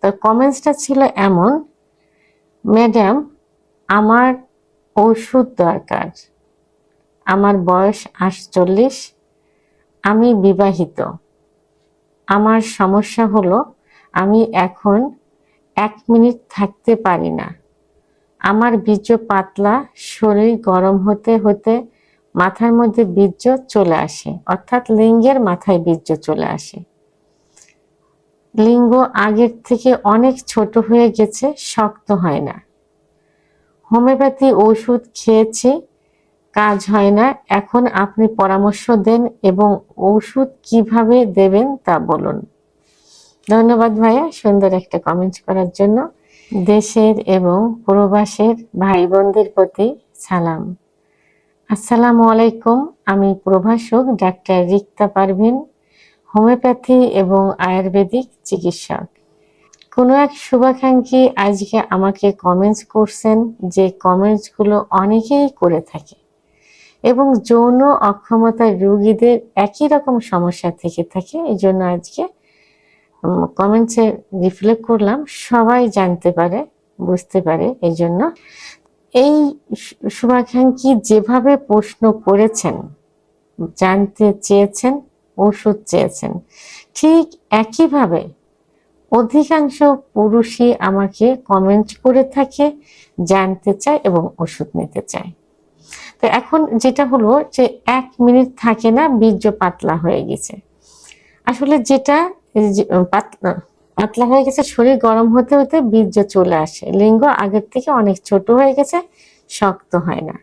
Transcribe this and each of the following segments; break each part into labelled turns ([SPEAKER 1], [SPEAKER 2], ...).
[SPEAKER 1] তো কমেন্টসটা ছিল এমন, ম্যাডাম আমার ওষুধ দরকার, আমার বয়স 48, আমি বিবাহিত, আমার সমস্যা হলো আমি এখন 1 মিনিট থাকতে পারি না, আমার বীর্য পাতলা, শরীর গরম হতে হতে মাথার মধ্যে বীর্য চলে আসে, অর্থাৎ লিঙ্গের মাথায় বীর্য চলে আসে, লিঙ্গ আগের থেকে অনেক ছোট হয়ে গেছে, শক্ত হয় না, হোমিওপ্যাথি ওষুধ খেয়েছি, কাজ হয় না, এখন আপনি পরামর্শ দেন এবং ওষুধ কিভাবে দেবেন তা বলুন। ধন্যবাদ ভাইয়া সুন্দর একটা কমেন্ট করার জন্য। দেশের এবং প্রবাসের ভাই বোনদের প্রতি সালাম। আসসালামু আলাইকুম। আমি প্রভাষক ডাক্তার রিক্তা পারভিন, হোমিওপ্যাথি এবং আয়ুর্বেদিক চিকিৎসক। কোনো এক শুভাকাঙ্ক্ষী আজকে আমাকে কমেন্টস করছেন, যে কমেন্টসগুলো অনেকেই করে থাকে এবং যৌন অক্ষমতার রোগীদের একই রকম সমস্যা থেকে থাকে। এই জন্য আজকে কমেন্টসে রিফ্লেক্ট করলাম, সবাই জানতে পারে, বুঝতে পারে। এই জন্য এই শুভাকাঙ্ক্ষী যেভাবে প্রশ্ন করেছেন, জানতে চেয়েছেন, ওষুধ চেয়েছেন, ঠিক একইভাবে অধিকাংশ পুরুষই আমাকে কমেন্ট করে থাকে, জানতে চায় এবং ওষুধ নিতে চায়। তো এখন যেটা হলো যে 1 মিনিট থাকে না, বীর্য পাতলা হয়ে গেছে। আসলে যেটা পাতলা হয়ে গেছে, শরীর গরম হতে হতে বীর্য চলে আসে, লিঙ্গ আগের থেকে অনেক ছোট হয়ে গেছে, শক্ত হয় না।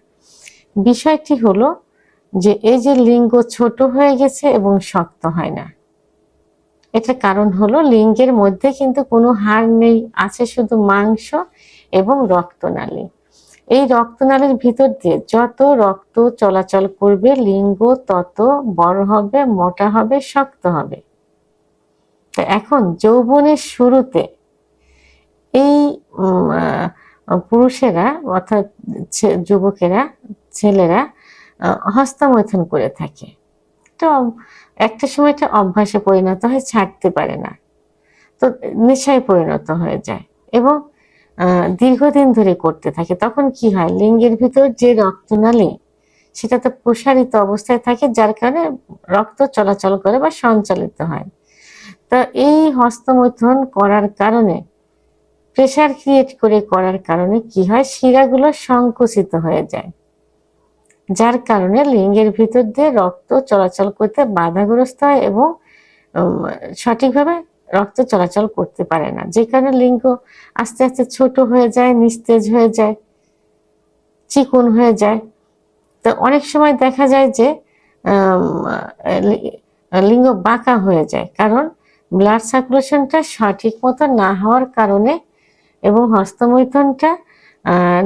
[SPEAKER 1] বিষয়টি হলো যে এই যে লিঙ্গ ছোট হয়ে গেছে এবং শক্ত হয় না, এটার কারণ হলো লিঙ্গের মধ্যে কিন্তু কোনো হাড় নেই, আছে শুধু মাংস এবং রক্তনালী। এই রক্তনালীর ভিতর দিয়ে যত রক্ত চলাচল করবে, লিঙ্গ তত বড় হবে, মোটা হবে, শক্ত হবে। তো এখন যৌবনের শুরুতে এই পুরুষেরা অর্থাৎ যুবকেরা, ছেলেরা হস্তমৈথুন করে থাকে। তো একটা সময় এটা অভ্যাসে পরিণত হয়, ছাড়তে পারে না, তো নেশায় পরিণত হয়ে যায় এবং দীর্ঘদিন ধরে করতে থাকে। তখন কি হয়, লিঙ্গের ভিতর যে রক্তনালী সেটা তো প্রসারিত অবস্থায় থাকে, যার কারণে রক্ত চলাচল করে বা সঞ্চালিত হয়। তো এই হস্তমৈথুন করার কারণে, প্রেসার ক্রিয়েট করে করার কারণে কি হয়, শিরাগুলো সংকুচিত হয়ে যায়, যার কারণে লিঙ্গের ভিতর দিয়ে রক্ত চলাচল করতে বাধাগ্রস্ত হয় এবং সঠিকভাবে রক্ত চলাচল করতে পারে না, যে কারণে লিঙ্গ আস্তে আস্তে ছোট হয়ে যায়, নিস্তেজ হয়ে যায়, চিকন হয়ে যায়। তো অনেক সময় দেখা যায় যে লিঙ্গ বাঁকা হয়ে যায়, কারণ ব্লাড সার্কুলেশনটা সঠিক মতো না হওয়ার কারণে এবং হস্তমৈথুনটা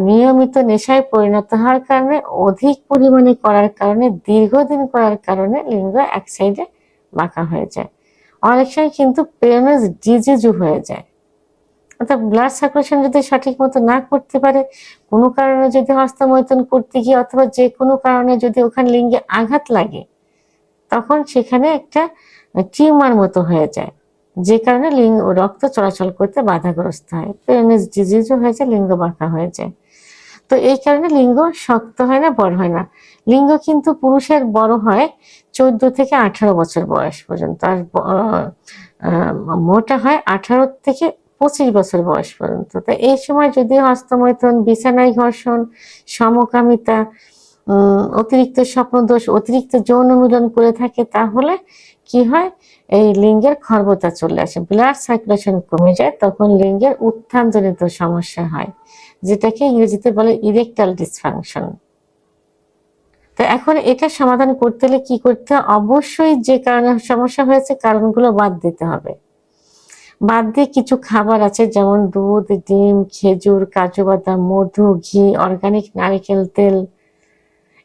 [SPEAKER 1] নিয়মিত নেশায় পরিণত হওয়ার কারণে, অধিক পরিমাণে করার কারণে, দীর্ঘদিন করার কারণে লিঙ্গ এক সাইডে বাঁকা হয়ে যায়। অনেক সময় কিন্তু পেনিস ডিজিজও হয়ে যায়, অর্থাৎ ব্লাড সার্কুলেশন যদি সঠিক মতো না করতে পারে, কোনো কারণে যদি হস্তমৈথুন করতে গিয়ে অথবা যে কোনো কারণে যদি ওখানে লিঙ্গে আঘাত লাগে, তখন সেখানে একটা টিউমার মতো হয়ে যায়, যে কারণে লিঙ্গ রক্ত চলাচল করতে বাধাগ্রস্ত হয়, পেনিস ডিজিজও হয়ে যায়, লিঙ্গ বাঁকা হয়ে যায়। তো এই কারণে লিঙ্গ শক্ত হয় না, বড় হয় না। লিঙ্গ কিন্তু পুরুষের বড় হয় 14 থেকে 18 বছর বয়স পর্যন্ত, আর মোটা হয় 18 থেকে 25 বছর বয়স পর্যন্ত। তো এই সময় যদি হস্তমৈথুন, বিছানায় ঘর্ষণ, সমকামিতা, অতিরিক্ত স্বপ্নদোষ, অতিরিক্ত যৌন মিলন করে থাকে, তাহলে কি হয়, এই লিঙ্গের খর্বতা চলে আসে, ব্লাড সার্কুলেশন কমে যায়, তখন লিঙ্গের উত্থানজনিত সমস্যা হয়, যেটাকে ইংরেজিতে বলে ইরেকটাল ডিসফাংশন। তো এখন এটা সমাধান করতে হলে কি করতে হবে, অবশ্যই যে কারণে সমস্যা হয়েছে কারণগুলো বাদ দিতে হবে। বাদ দিয়ে কিছু খাবার আছে, যেমন দুধ, ডিম, খেজুর, কাজু বাদাম, মধু, ঘি, অর্গানিক নারকেল তেল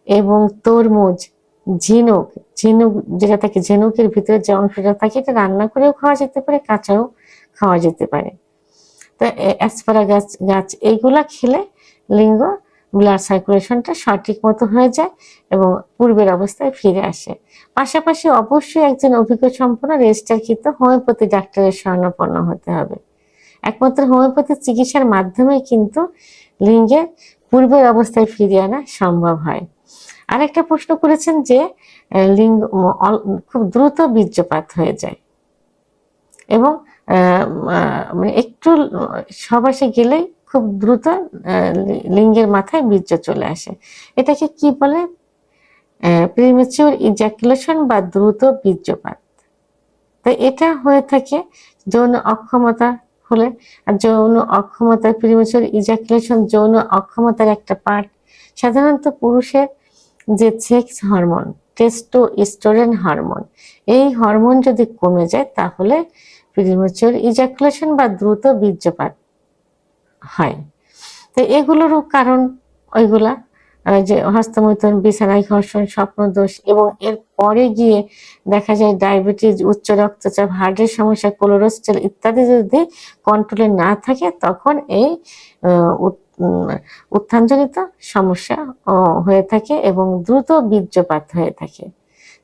[SPEAKER 1] এবং তরমুজ, ঝিনুক। ঝিনুক যেটা থাকে, ঝিনুকের ভিতরে যে অংশটা থাকে, এটা রান্না করেও খাওয়া যেতে পারে, কাঁচাও খাওয়া যেতে পারে। তো অ্যাসপারাগাস গাছ, এইগুলা খেলে লিঙ্গ ব্লাড সার্কুলেশনটা সঠিক মতো হয়ে যায় এবং পূর্বের অবস্থায় ফিরে আসে। পাশাপাশি অবশ্যই একজন অভিজ্ঞ সম্পন্ন রেজিস্টারকৃত হোমিওপ্যাথি ডাক্তারের শরণাপন্ন হতে হবে একমাত্র হোমিওপ্যাথি চিকিৎসার মাধ্যমে কিন্তু লিঙ্গের পূর্বের অবস্থায় ফিরিয়ে আনা সম্ভব হয়। আরেকটা প্রশ্ন করেছেন যে লিঙ্গ খুব দ্রুত বীর্যপাত হয়ে যায় এবং মানে একটু সবাসে গেলেই খুব দ্রুত লিঙ্গের মাথায় বীর্য চলে আসে। এটাকে কি বলে? প্রিমেচিউর ইজাকুলেশন বা দ্রুত বীর্যপাত। তাই এটা হয়ে থাকে যৌন অক্ষমতা হলে। আর যৌন অক্ষমতা, প্রিমেচিউর ইজাকুলেশন যৌন অক্ষমতার একটা পার্ট। সাধারণত পুরুষের যে সেক্স হরমোন, টেস্টোস্টেরন হরমোন, এই হরমোন যদি কমে যায় তাহলে প্রিমেচিউর ইজাকুলেশন বা দ্রুত বীর্যপাত হয়। তো এগুলোরও কারণ ওইগুলা যে হস্তমৈথুন, বিছানায় ঘর্ষণ, স্বপ্নদোষ এবং এর পরে গিয়ে দেখা যায় ডায়াবেটিস, উচ্চ রক্তচাপ, হার্টের সমস্যা, কোলেস্টেরল ইত্যাদি যদি কন্ট্রোলে না থাকে তখন এই উত্থানজনিত সমস্যা হয়ে থাকে এবং দ্রুত বীর্যপাত হয়ে থাকে।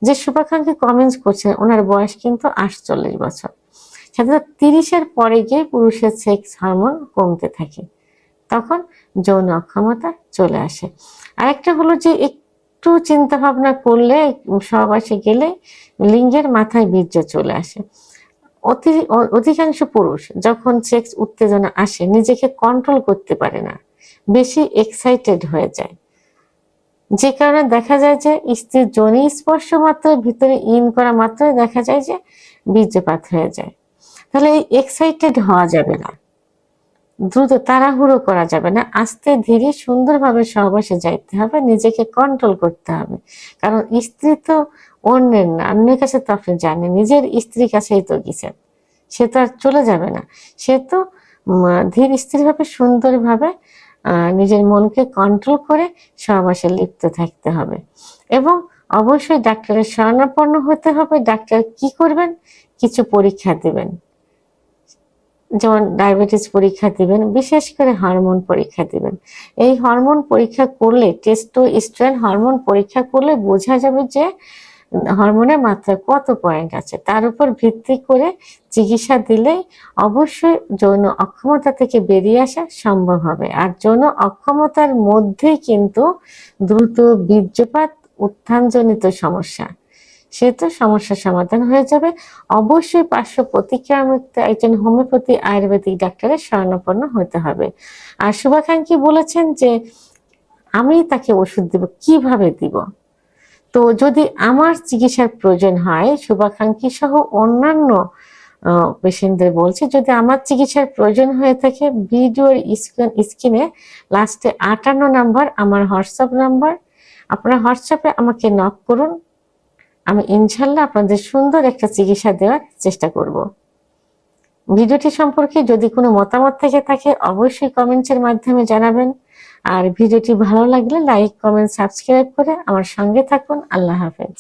[SPEAKER 1] যে শুভাকাঙ্ক্ষী কমেন্টস করছেন ওনার বয়স কিন্তু 48 বছর। সাধারণত 30-এর পরে গিয়ে পুরুষের সেক্স হরমোন কমতে থাকে, তখন যৌন অক্ষমতা চলে আসে। আরেকটা হলো যে একটু চিন্তা ভাবনা করলে, সহবাসে গেলে লিঙ্গের মাথায় বীর্য চলে আসে। অধিকাংশ পুরুষ যখন সেক্স উত্তেজনা আসে নিজেকে কন্ট্রোল করতে পারে না, বেশি এক্সাইটেড হয়ে যায়, যে কারণে দেখা যায় যে স্ত্রীর যোনি স্পর্শ মাত্র, ভিতরে ইন করা মাত্রই দেখা যায় যে বীর্যপাত হয়ে যায়। তাহলে এই এক্সাইটেড হওয়া যাবে না, দ্রুত তাড়াহুড়ো করা যাবে না, আস্তে ধীরে সুন্দরভাবে সহবাসে যাইতে হবে, নিজেকে কন্ট্রোল করতে হবে। কারণ স্ত্রী তো অন্যের না, অন্যের কাছে তো আপনি জানেন, নিজের স্ত্রীর কাছেই তো গেছেন, সে তো আর চলে যাবে না। সে তো ধীর স্থিরভাবে সুন্দরভাবে নিজের মনকে কন্ট্রোল করে সহবাসে লিপ্ত থাকতে হবে এবং অবশ্যই ডাক্তারের শরণাপন্ন হতে হবে। ডাক্তার কি করবেন? কিছু পরীক্ষা দিবেন, যেমন ডায়াবেটিস পরীক্ষা দিবেন, বিশেষ করে হরমোন পরীক্ষা দিবেন। এই হরমোন পরীক্ষা করলে, টেস্টোস্টেরন হরমোন পরীক্ষা করলে বোঝা যাবে যে হরমোনের মাত্রা কত পয়েন্ট আছে। তার উপর ভিত্তি করে চিকিৎসা দিলেই অবশ্যই যৌন অক্ষমতা থেকে বেরিয়ে আসা সম্ভব হবে। আর যৌন অক্ষমতার মধ্যেই কিন্তু দ্রুত বীর্যপাত, উত্থানজনিত সমস্যা, সে তো সমস্যার সমাধান হয়ে যাবে। অবশ্যই পার্শ্ব প্রতিক্রিয়ামুক্ত একজন হোমিওপ্যাথি আয়ুর্বেদিক ডাক্তারের শরণাপন্ন হতে হবে। আর শুভাকাঙ্ক্ষী বলেছেন যে আমি তাকে ওষুধ দিব, কিভাবে দিব? তো যদি আমার চিকিৎসার প্রয়োজন হয়, শুভাকাঙ্ক্ষী সহ অন্যান্য পেশেন্টদের বলছি, যদি আমার চিকিৎসার প্রয়োজন হয়ে থাকে, ভিডিওর স্ক্রিনে লাস্টে 58 নাম্বার আমার হোয়াটসঅ্যাপ নাম্বার, আপনারা হোয়াটসঅ্যাপে আমাকে নক করুন, আমি ইনশাল্লাহ আপনাদের সুন্দর একটা চিকিৎসা দেওয়ার চেষ্টা করব। ভিডিওটি সম্পর্কে যদি কোনো মতামত থেকে থাকে অবশ্যই কমেন্টসের মাধ্যমে জানাবেন। আর ভিডিওটি ভালো লাগলে লাইক, কমেন্ট, সাবস্ক্রাইব করে আমার সঙ্গে থাকুন। আল্লাহ হাফেজ।